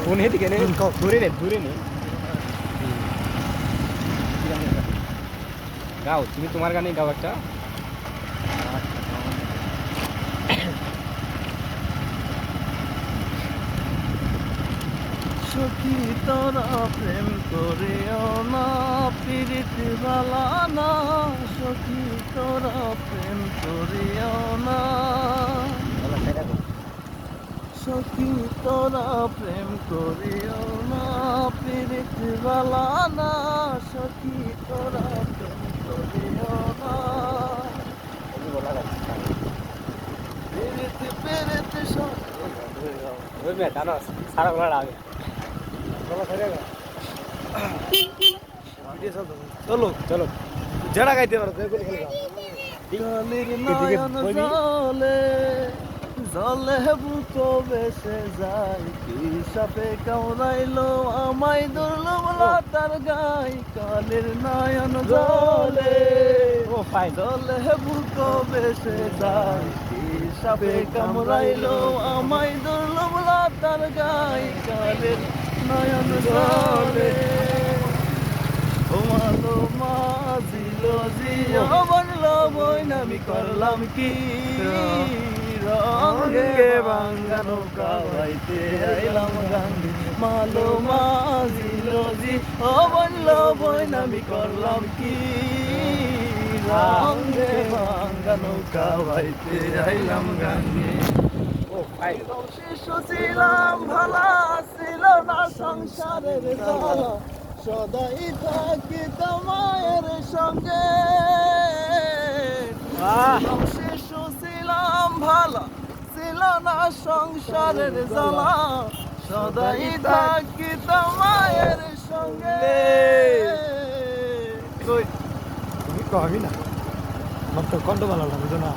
phone এদিকে নে দূরে নে গাও তুমি তোমার গানেই গাও একটা সখী তোরা প্রেম করিও না প্রীতি বালা না সখী তোরা প্রেম করিও না সখী তোরা প্রেম করিও না প্রীতি বালা না সখী তোরা প্রেম করিও না প্রীতি প্রীতি সব ওই মে জানো সারা বলা আগে চলো চলো জড়া গাইতে পারো জলের নয়ন জলে জলে বুক বেসে যায় কি সাপে কামড়াইলো আমায় দুর্লভ লতার গাই কালের নয়ন জলে ও ফাইন জলে বুক বেসে যায় কি সাপে কামড়াইলো আমায় দুর্লভ লতার গাই কালের নয়ন জলে তোমালো মাঝিল জিও বনলো বইন আমি করলাম কি রঙে বাঙ্গা নৌকা বাইতে আইলাম গাঙ্গে মালো মাঝিল জি ও বনলো বইন আমি করলাম কি রঙে বাঙ্গা নৌকা বাইতে আইলাম গাঙ্গে ও ফাইন শিশু ছিলাম ভালা ছিল না সংসারের জ্বালা সদাই থাকিত মায়ের সঙ্গে শিশু ছিলাম ভালো ছিল না সংসারের জ্বালা সদাই থাকিত মায়ের সঙ্গে তুমি কবি না আমার তো কণ্ঠ ভালো লাগে না